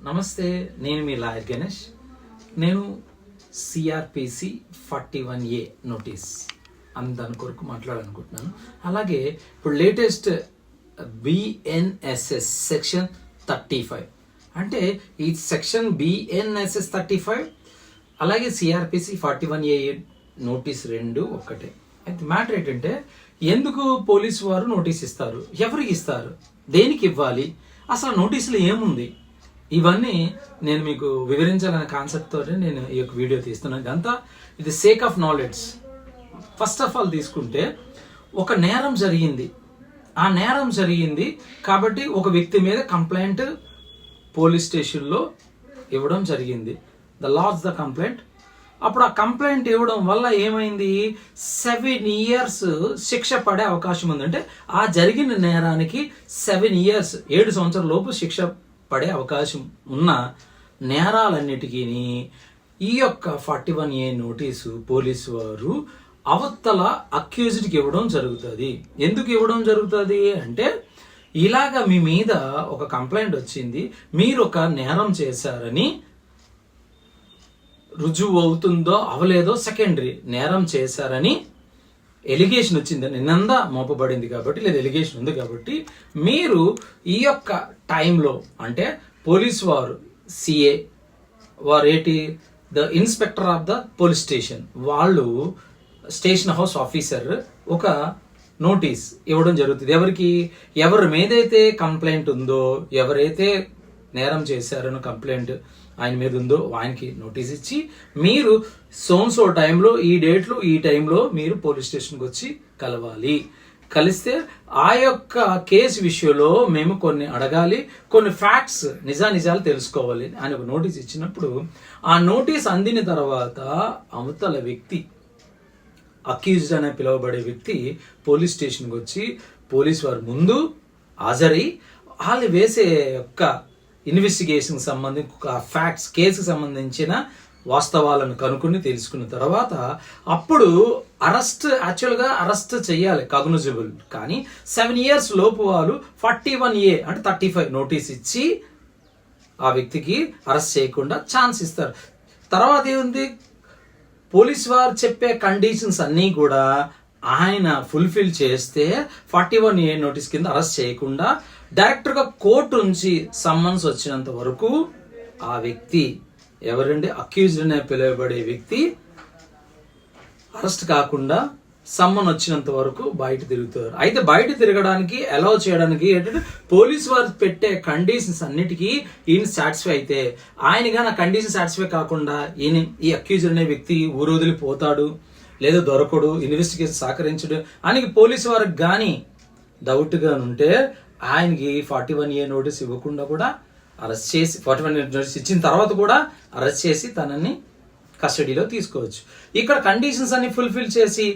నమస్తే, నేను మీ లాయర్ గణేష్. నేను సిఆర్పిసి 41A నోటీస్ దాని కొరకు మాట్లాడాలనుకుంటున్నాను. అలాగే ఇప్పుడు లేటెస్ట్ బిఎన్ఎస్ఎస్ సెక్షన్ 35 అంటే ఈ సెక్షన్ బిఎన్ఎస్ఎస్ 35 అలాగే సిఆర్పిసి 41A నోటీస్ రెండు ఒక్కటే. అయితే మ్యాటర్ ఏంటంటే, ఎందుకు పోలీసు వారు నోటీస్ ఇస్తారు, ఎవరికి ఇస్తారు, దేనికి ఇవ్వాలి, అసలు నోటీసులో ఏముంది, ఇవన్నీ నేను మీకు వివరించాలనే కాన్సెప్ట్ తోటి నేను ఈ యొక్క వీడియో తీస్తున్నాను. ఇదంతా ఇది sake of knowledge. First of all తీసుకుంటే, ఒక నేరం జరిగింది, ఆ నేరం జరిగింది కాబట్టి ఒక వ్యక్తి మీద కంప్లైంట్ పోలీస్ స్టేషన్లో ఇవ్వడం జరిగింది. The lodge the complaint. అప్పుడు ఆ కంప్లైంట్ ఇవ్వడం వల్ల ఏమైంది, 7 years శిక్ష పడే అవకాశం ఉంది. అంటే ఆ జరిగిన నేరానికి 7 years 7 సంవత్సరాల లోపు శిక్ష పడే అవకాశం ఉన్న నేరాలన్నిటికీ ఈ యొక్క 41A నోటీసు పోలీసు వారు అవతల అక్యూజ్డ్కి ఇవ్వడం జరుగుతుంది. ఎందుకు ఇవ్వడం జరుగుతుంది అంటే, ఇలాగా మీ మీద ఒక కంప్లైంట్ వచ్చింది, మీరు ఒక నేరం చేశారని రుజువు అవుతుందో అవలేదో సెకండరీ, నేరం చేశారని ఎలిగేషన్ వచ్చింది, నింద మోపబడింది కాబట్టి, లేదా ఎలిగేషన్ ఉంది కాబట్టి, మీరు ఈ యొక్క టైంలో అంటే పోలీసు వారు సిఏ వారు the inspector of the police station వాళ్ళు స్టేషన్ హౌస్ ఆఫీసర్ ఒక నోటీస్ ఇవ్వడం జరుగుతుంది. ఎవరికి, ఎవరి మీదైతే కంప్లైంట్ ఉందో, ఎవరైతే నేరం చేశారనో కంప్లైంట్ ఆయన మీద ఉందో ఆయనకి నోటీస్ ఇచ్చి, మీరు సోన్సో టైంలో ఈ డేట్లు ఈ టైంలో మీరు పోలీస్ స్టేషన్కి వచ్చి కలవాలి. కలిస్తే ఆ యొక్క కేసు విషయంలో మేము కొన్ని అడగాలి, కొన్ని ఫ్యాక్ట్స్ నిజాలు తెలుసుకోవాలి అని ఒక నోటీస్ ఇచ్చినప్పుడు, ఆ నోటీస్ అందిన తర్వాత అవతల వ్యక్తి అక్యూజ్డ్ అనే పిలువబడే వ్యక్తి పోలీస్ స్టేషన్కి వచ్చి పోలీస్ వారి ముందు హాజరై వాళ్ళు వేసే యొక్క ఇన్వెస్టిగేషన్ సంబంధించి ఫ్యాక్ట్స్, కేసుకు సంబంధించిన వాస్తవాలను కనుక్కుని తెలుసుకున్న తర్వాత అప్పుడు యాక్చువల్గా అరెస్ట్ చేయాలి కాగ్నిజబుల్. కానీ 7 years లోపు వాళ్ళు 41A అంటే 35 నోటీస్ ఇచ్చి ఆ వ్యక్తికి అరెస్ట్ చేయకుండా ఛాన్స్ ఇస్తారు. తర్వాత ఏముంది, పోలీస్ వారు చెప్పే కండిషన్స్ అన్నీ కూడా ఆయన ఫుల్ఫిల్ చేస్తే 41A నోటీస్ కింద అరెస్ట్ చేయకుండా డైరెక్ట్గా కోర్టు నుంచి సమ్మన్స్ వచ్చినంత వరకు ఆ వ్యక్తి ఎవరండి, అక్యూజ్డ్ అనే పిలువబడే వ్యక్తి అరెస్ట్ కాకుండా సమ్మన్ వచ్చినంత వరకు బయట తిరుగుతారు. అయితే బయట తిరగడానికి అలౌ చేయడానికి ఏంటంటే, పోలీసు వారు పెట్టే కండిషన్స్ అన్నిటికీ ఈయన సాటిస్ఫై అయితే, ఆయన కానీ ఆ కండిషన్ సాటిస్ఫై కాకుండా ఈ అక్యూజ్డ్ అనే వ్యక్తి ఊరు వదిలిపోతాడు, లేదా దొరకడు, ఇన్వెస్టిగేషన్ సహకరించడు అని పోలీసు వారికి కానీ డౌట్గా ఉంటే ఆయనకి 41A నోటీస్ ఇవ్వకుండా కూడా అరెస్ట్ చేసి, 41A నోటీస్ ఇచ్చిన తర్వాత కూడా అరెస్ట్ చేసి తనని కస్టడీలో తీసుకోవచ్చు. ఇక్కడ కండిషన్స్ అన్ని ఫుల్ఫిల్ చేసి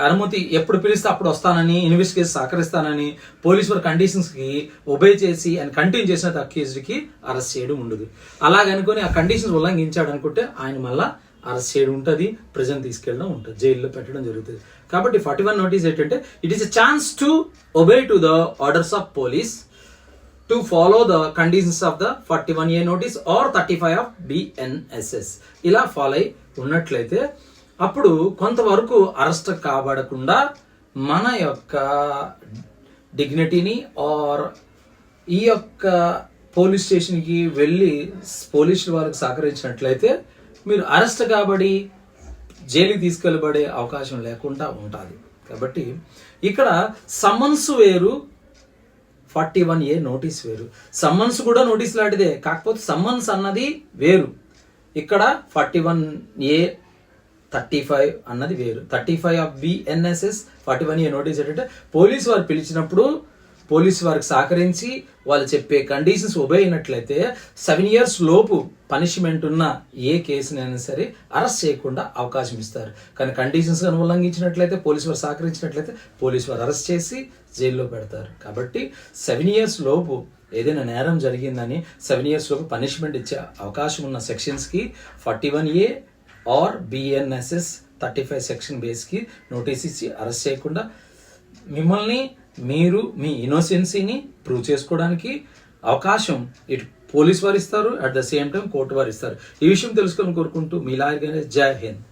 అనుమతి ఎప్పుడు పిలిస్తే అప్పుడు వస్తానని, ఇన్వెస్టిగేషన్ సహకరిస్తానని పోలీసు వారి కండిషన్స్కి ఒబే చేసి ఆయన కంటిన్యూ చేసిన అక్యూజ్డ్కి అరెస్ట్ చేయడం ఉండదు. అలాగనుకొని ఆ కండిషన్స్ ఉల్లంఘించాడు అనుకుంటే ఆయన మళ్ళా అరెస్ట్ చేయడం ఉంటుంది, ప్రెజెంట్ తీసుకెళ్ళడం ఉంటుంది, జైల్లో పెట్టడం జరుగుతుంది. కాబట్టి 41 నోటీస్ ఏంటంటే, it is a chance to obey to the orders of police to follow the conditions of the 41A notice are 35 of BNSS. ఇలా ఫాలో అయి ఉన్నట్లయితే అప్పుడు కొంతవరకు అరెస్ట్ కాబడకుండా మన యొక్క డిగ్నిటీని ఆర్ ఈ యొక్క పోలీస్ స్టేషన్కి వెళ్ళి పోలీసుల వారికి సహకరించినట్లయితే మీరు అరెస్ట్ కాబడి జైలుకి తీసుకెళ్ళబడే అవకాశం లేకుండా ఉంటుంది. కాబట్టి ఇక్కడ సమ్మన్స్ వేరు, 41A నోటీస్ వేరు. సమ్మన్స్ కూడా నోటీస్ లాంటిదే, కాకపోతే సమ్మన్స్ అన్నది వేరు. ఇక్కడ 41A 35 అన్నది వేరు. 35 ఆఫ్ బిఎన్ఎస్ఎస్ 41A నోటీస్ ఏంటంటే, పోలీసు వారు పిలిచినప్పుడు పోలీసు వారికి సహకరించి వాళ్ళు చెప్పే కండిషన్స్ ఒబే అయినట్లయితే 7 years లోపు పనిష్మెంట్ ఉన్న ఏ కేసునైనా సరే అరెస్ట్ చేయకుండా అవకాశం ఇస్తారు. కానీ కండిషన్స్ ఉల్లంఘించినట్లయితే, పోలీసు వారు సహకరించినట్లయితే పోలీసు వారు అరెస్ట్ చేసి జైల్లో పెడతారు. కాబట్టి 7 years లోపు ఏదైనా నేరం జరిగిందని 7 years లోపు పనిష్మెంట్ ఇచ్చే అవకాశం ఉన్న సెక్షన్స్కి 41A ఆర్ బిఎన్ఎస్ఎస్ 35 సెక్షన్ బేస్కి నోటీస్ ఇచ్చి అరెస్ట్ చేయకుండా మీరు మీ ఇన్నోసెన్సీని ప్రూవ్ చేసుకోవడానికి అవకాశం ఇటు పోలీస్ వారు ఇస్తారు, at the same time court వారు ఇస్తారు. ఈ విషయం తెలుసుకొని కోరుకుంటూ మీ లాయర్ గణేష్. జై హింద్.